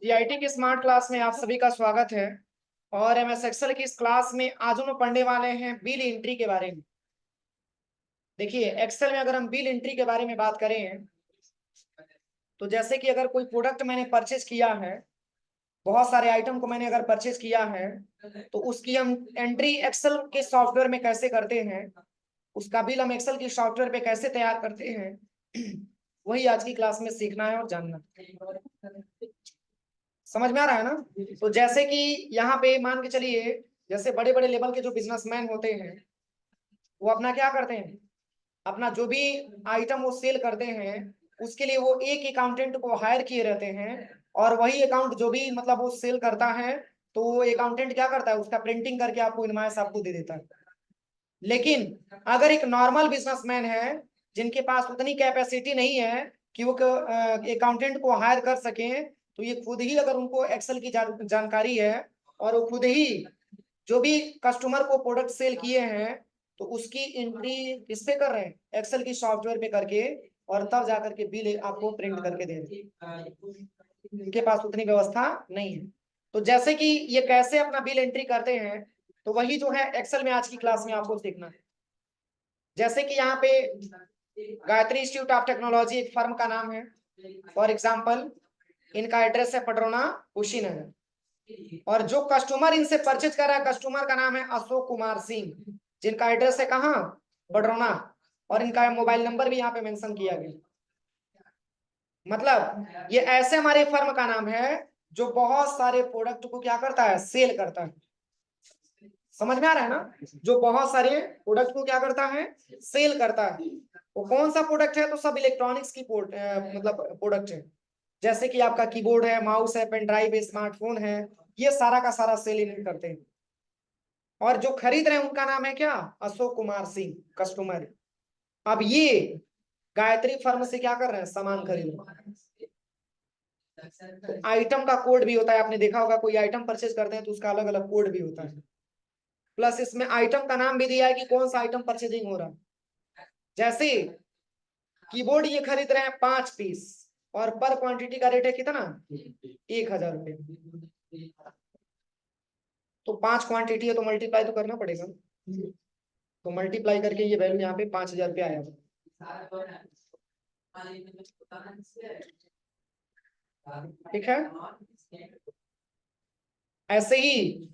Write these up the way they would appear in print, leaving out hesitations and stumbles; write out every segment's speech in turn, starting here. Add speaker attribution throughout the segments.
Speaker 1: GIT की smart class में आप सभी का स्वागत है। और एमएस एक्सेल की इस क्लास में आज हम पढ़ने वाले हैं बिल एंट्री के बारे में। देखिए, एक्सेल में अगर हम बिल एंट्री के बारे में बात करें तो जैसे कि अगर कोई प्रोडक्ट मैंने परचेज किया है, बहुत सारे आइटम को मैंने अगर परचेज किया है, तो उसकी हम एंट्री एक्सेल के सॉफ्टवेयर में कैसे करते हैं, उसका बिल हम एक्सेल की सॉफ्टवेयर पे कैसे तैयार करते हैं, वही आज की क्लास में सीखना है और जानना है। समझ में आ रहा है ना? तो जैसे कि यहाँ पे मान के चलिए, जैसे बड़े बड़े लेवल के जो बिजनेसमैन होते हैं, वो अपना क्या करते हैं, अपना जो भी आइटम वो सेल करते हैं उसके लिए वो एक अकाउंटेंट को हायर किए रहते हैं। और वही अकाउंट जो भी मतलब वो सेल करता है, तो वो अकाउंटेंट क्या करता है, उसका प्रिंटिंग करके आपको इनवॉइस आपको दे देता है। लेकिन अगर एक नॉर्मल बिजनेसमैन है जिनके पास उतनी कैपेसिटी नहीं है कि वो अकाउंटेंट को हायर कर सके, तो ये खुद ही अगर उनको एक्सेल की जानकारी है और वो खुद ही जो भी कस्टमर को प्रोडक्ट सेल किए हैं, तो उसकी एंट्री किस पे कर रहे हैं, एक्सेल की सॉफ्टवेयर पे करके, और तब जाकर के बिल आपको प्रिंट करके दे रहे हैं। इनके पास उतनी व्यवस्था नहीं है। तो जैसे कि ये कैसे अपना बिल एंट्री करते हैं, तो वही जो है एक्सेल में आज की क्लास में आपको सीखना है। जैसे कि यहाँ पे गायत्री इंस्टीट्यूट ऑफ टेक्नोलॉजी एक फर्म का नाम है, फॉर एग्जाम्पल इनका एड्रेस है पटरौना, कुशीनगर। और जो कस्टमर इनसे परचेज कर रहा है, कस्टमर का नाम है अशोक कुमार सिंह, जिनका एड्रेस है कहाँ, पटरौना। और इनका मोबाइल नंबर भी यहाँ पे मेंशन किया गया। मतलब ये ऐसे हमारे फर्म का नाम है जो बहुत सारे प्रोडक्ट को क्या करता है, सेल करता है। समझ में आ रहा है ना? जो बहुत सारे प्रोडक्ट को क्या करता है, सेल करता है। वो कौन सा प्रोडक्ट है, तो सब इलेक्ट्रॉनिक्स की मतलब प्रोडक्ट है। जैसे कि आपका कीबोर्ड है, माउस है, पेन ड्राइव है, स्मार्टफोन है, ये सारा का सारा सेल इन्हें करते हैं। और जो खरीद रहे हैं उनका नाम है क्या, अशोक कुमार सिंह, कस्टमर। अब ये गायत्री फर्म से क्या कर रहे हैं, सामान खरीद रहे हैं। तो आइटम का कोड भी होता है, आपने देखा होगा कोई आइटम परचेज करते हैं तो उसका अलग अलग कोड भी होता है। प्लस इसमें आइटम का नाम भी दिया है कि कौन सा आइटम परचेजिंग हो रहा है। जैसे कीबोर्ड ये खरीद रहे हैं 5 पीस, और पर क्वांटिटी का रेट है कितना, 1000 रुपये। तो 5 क्वांटिटी है तो मल्टीप्लाई तो करना पड़ेगा। तो मल्टीप्लाई करके ये वैल्यू यहाँ पे 5000 रुपये आया। ठीक है। ऐसे ही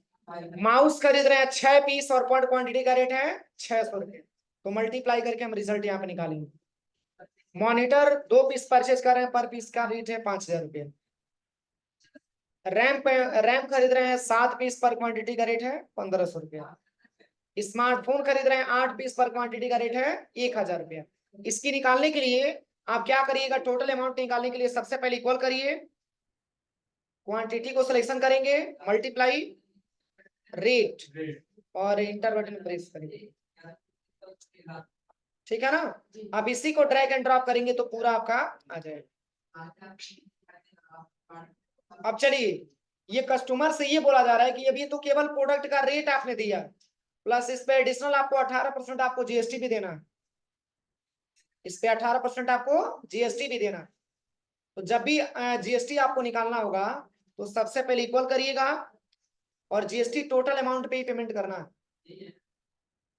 Speaker 1: माउस खरीद रहे हैं 6 पीस और पर क्वांटिटी का रेट है 600 रुपये, तो मल्टीप्लाई करके हम रिजल्ट यहाँ पे निकालेंगे। मॉनिटर 2 पीस परचेज कर रहे हैं, पर पीस का रेट है 5000 रुपये। रैम खरीद रहे हैं 7 पीस, पर क्वांटिटी का रेट है 1500 रुपया। स्मार्टफोन खरीद रहे हैं 8 पीस, पर क्वांटिटी का रेट है 1000 रुपया। इसकी निकालने के लिए आप क्या करिएगा, टोटल अमाउंट निकालने के लिए सबसे पहले इक्वल करिए, क्वांटिटी को सिलेक्शन करेंगे, मल्टीप्लाई रेट, और इंटर बटन प्रेस करेंगे। ठीक है ना? अब इसी को ड्रैग एंड ड्रॉप करेंगे तो पूरा आपका आ जाएगा। अब चलिए, ये कस्टमर से ये बोला जा रहा है कि अभी तो केवल प्रोडक्ट का रेट आपने दिया, प्लस इस पे एडिशनल आपको 18% आपको जीएसटी भी देना है। इस पे 18% आपको जीएसटी भी देना है। तो जब भी जीएसटी आपको निकालना होगा तो सबसे पहले इक्वल करिएगा, और जीएसटी टोटल अमाउंट पे ही पेमेंट करना है,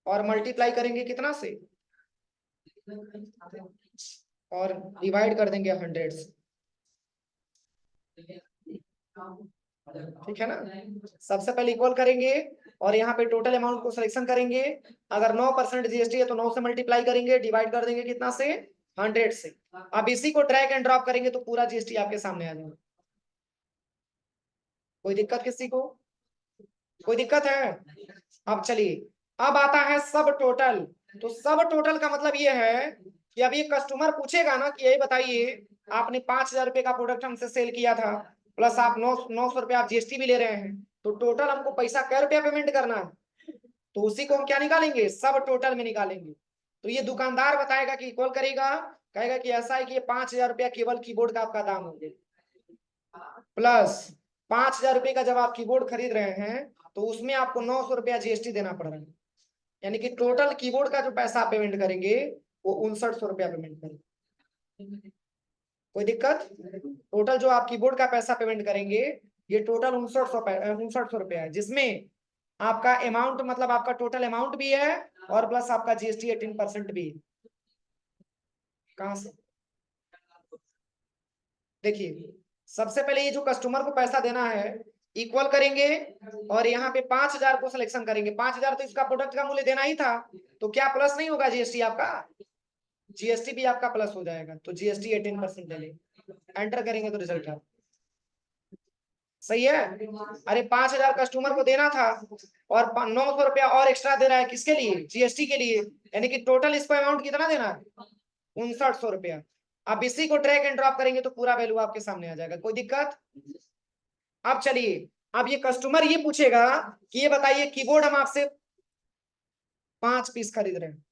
Speaker 1: और मल्टीप्लाई करेंगे कितना से, और डिवाइड कर देंगे 100 से। ठीक है ना? सबसे पहले इक्वल करेंगे और यहाँ पे टोटल अमाउंट को सिलेक्शन करेंगे। अगर 9% जीएसटी है तो 9 से मल्टीप्लाई करेंगे, डिवाइड कर देंगे कितना से, 100 से। अब इसी को ड्रैग एंड ड्रॉप करेंगे तो पूरा जीएसटी आपके सामने आ जाएगा। कोई दिक्कत किसी को, कोई दिक्कत है? अब चलिए, अब आता है सब टोटल। तो सब टोटल का मतलब ये है कि अब ये कस्टमर पूछेगा ना कि यही बताइए, आपने 5000 रुपये का प्रोडक्ट हमसे सेल किया था, प्लस आप 900 रुपये आप जीएसटी भी ले रहे हैं, तो टोटल हमको पैसा क्या रुपया पेमेंट करना है, तो उसी को हम क्या निकालेंगे, सब टोटल में निकालेंगे। तो ये दुकानदार बताएगा कि इक्वल करेगा, कहेगा कि ऐसा है कि ये 5000 रुपया केवल कीबोर्ड का आपका दाम हो गया, प्लस 5000 रुपये का जब आप कीबोर्ड खरीद रहे हैं तो उसमें आपको 900 रुपया जीएसटी देना पड़ रहा है। यानी कि टोटल कीबोर्ड का जो पैसा आप पेमेंट करेंगे वो 5900 रुपया पेमेंट करेंगे। कोई दिक्कत? टोटल जो आप कीबोर्ड का पैसा पेमेंट करेंगे ये टोटल 5900 रुपया है, जिसमें आपका अमाउंट मतलब आपका टोटल अमाउंट भी है और प्लस आपका जीएसटी 18% भी है। कहां से? देखिए सबसे पहले ये जो कस्टमर को पैसा देना है इक्वल करेंगे और यहाँ पे 5000 को सिलेक्शन करेंगे। 5000 तो इसका प्रोडक्ट का मूल्य देना ही था, तो क्या प्लस नहीं होगा जीएसटी आपका? जीएसटी भी आपका प्लस हो जाएगा, तो जीएसटी 18% ले लेंगे। एंटर करेंगे तो रिजल्ट है सही है। अरे 5000 कस्टमर को देना था और 900 रुपया और एक्स्ट्रा दे रहा है, किसके लिए? जीएसटी के लिए। यानी कि टोटल इसको अमाउंट कितना देना है? 5900 रुपया। अब इसी को ड्रैग एंड ड्रॉप करेंगे तो पूरा वैल्यू आपके सामने आ जाएगा। कोई दिक्कत? अब चलिए, अब ये कस्टमर ये पूछेगा कि ये बताइए कीबोर्ड हम आपसे 5 पीस खरीद रहे हैं,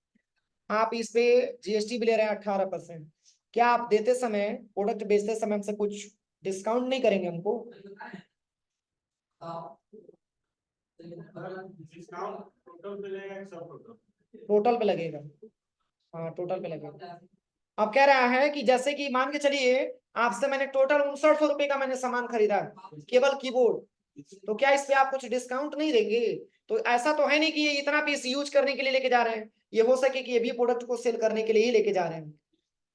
Speaker 1: आप इस पे जीएसटी भी ले रहे हैं 18%, क्या आप देते समय प्रोडक्ट बेचते समय हमसे कुछ डिस्काउंट नहीं करेंगे हमको? टोटल पे लगेगा। हाँ टोटल पे लगेगा। अब कह रहा है कि जैसे कि मान के चलिए आपसे मैंने टोटल 5900 रुपए का मैंने सामान खरीदा केवल कीबोर्ड, तो क्या इस पे आप कुछ डिस्काउंट नहीं देंगे? तो ऐसा तो है नहीं कि ये इतना पीस यूज करने के लिए लेके जा रहे हैं, ये हो सके कि ये भी प्रोडक्ट को सेल करने के लिए ही लेके जा रहे हैं।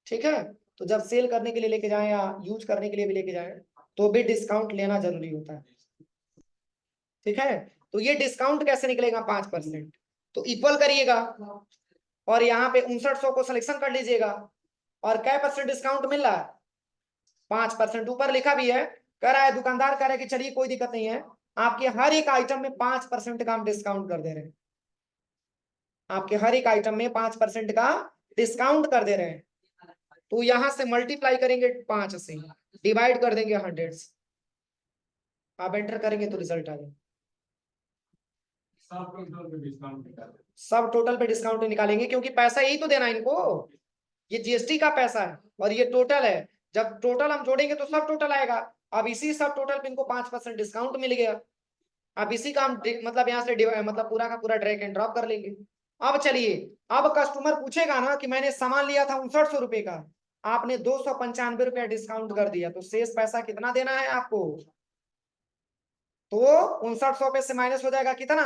Speaker 1: ठीक है, तो जब सेल करने के लिए लेके जाएं या यूज करने के लिए भी लेके जाएं तो भी डिस्काउंट लेना जरूरी होता है। ठीक है, तो ये डिस्काउंट कैसे निकलेगा? 5%। तो इक्वल करिएगा और यहाँ पे 5900 को सिलेक्शन कर लीजिएगा और क्या परसेंट डिस्काउंट मिल रहा है? 5%। ऊपर लिखा भी है, कह रहा है दुकानदार कह रहा है कि चलिए कोई दिक्कत नहीं है, आपके हर एक आइटम में 5% का हम डिस्काउंट कर दे रहे हैं। आपके हर एक आइटम में 5% का डिस्काउंट कर दे रहे हैं। तो यहां से मल्टीप्लाई करेंगे 5 से, डिवाइड कर देंगे 100 से, आप एंटर करेंगे तो रिजल्ट आ जाएगा। सब टोटल पे डिस्काउंट निकालेंगे क्योंकि पैसा यही तो देना है इनको, ये जीएसटी का पैसा है और ये टोटल है। जब टोटल हम जोड़ेंगे तो सब टोटल आएगा। अब इसी सब टोटल पे इनको 5% डिस्काउंट मिल गया। अब इसी का हम मतलब यहाँ से मतलब पूरा का पूरा ड्रैग एंड ड्रॉप कर लेंगे। अब चलिए, अब कस्टमर पूछेगा ना कि मैंने सामान लिया था 5900 रुपए का, आपने 295 रुपया डिस्काउंट कर दिया, तो शेष पैसा कितना देना है आपको? तो 5900 पे से माइनस हो जाएगा कितना?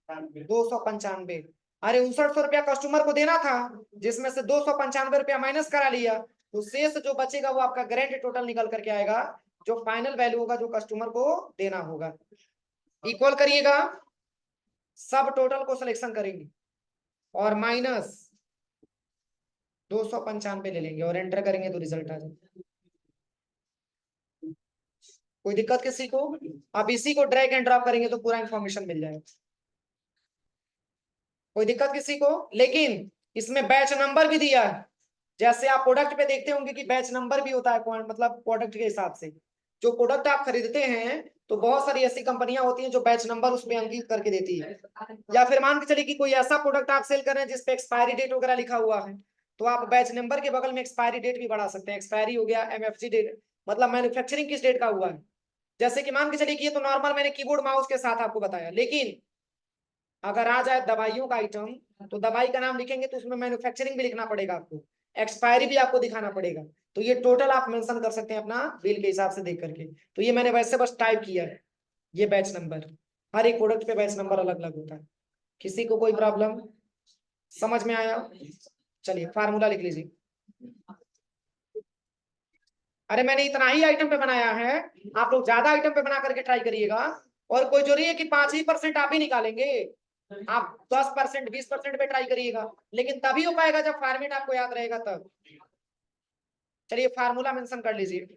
Speaker 1: 295। अरे 5900 रुपया कस्टमर को देना था, जिसमें से 295 रुपया माइनस करा लिया, तो शेष जो बचेगा वो आपका ग्रैंड टोटल निकल करके आएगा, जो फाइनल वैल्यू होगा जो कस्टमर को देना होगा। इक्वल करिएगा, सब टोटल को सिलेक्शन करेंगे और माइनस 295 ले लेंगे और एंटर करेंगे तो रिजल्ट आ जाएगा। कोई दिक्कत किसी को? आप इसी को ड्रैग एंड ड्रॉप करेंगे तो पूरा इंफॉर्मेशन मिल जाएगा। कोई दिक्कत किसी को? लेकिन इसमें बैच नंबर भी दिया है, जैसे आप प्रोडक्ट पे देखते होंगे कि बैच नंबर भी होता है, मतलब प्रोडक्ट के हिसाब से जो प्रोडक्ट आप खरीदते हैं, तो बहुत सारी ऐसी कंपनियां होती हैं जो बैच नंबर उसमें अंकित करके देती है। या फिर मान के चलिए कि कोई ऐसा प्रोडक्ट आप सेल कर रहे हैं जिसपे एक्सपायरी डेट वगैरह लिखा हुआ है, तो आप बैच नंबर के बगल में एक्सपायरी डेट भी बढ़ा सकते हैं। एक्सपायरी हो गया, एमएफजी डेट मतलब मैन्युफैक्चरिंग किस डेट का हुआ है। जैसे कि मान के चलिए कि ये तो नॉर्मल मैंने कीबोर्ड माउस के साथ आपको बताया, लेकिन अगर आ जाए दवाइयों का आइटम, तो दवाई का नाम लिखेंगे तो उसमें मैन्युफैक्चरिंग भी लिखना पड़ेगा आपको, एक्सपायरी भी आपको दिखाना पड़ेगा। तो ये टोटल आप मेंशन कर सकते हैं अपना बिल के हिसाब से देख करके। तो ये मैंने वैसे बस टाइप किया है, ये बैच नंबर, हर एक प्रोडक्ट पे बैच नंबर अलग अलग होता है। किसी को कोई प्रॉब्लम समझ में आया? चलिए फार्मूला लिख लीजिए। अरे मैंने इतना ही आइटम पे बनाया है, आप लोग ज्यादा आइटम पे बना करके ट्राई करिएगा। और कोई जरूरी है कि 5% आप ही निकालेंगे, आप 10% 20% पे ट्राई करिएगा, लेकिन तभी हो पाएगा जब फॉर्मेट आपको याद रहेगा तब। चलिए फार्मूला मेंशन कर लीजिए।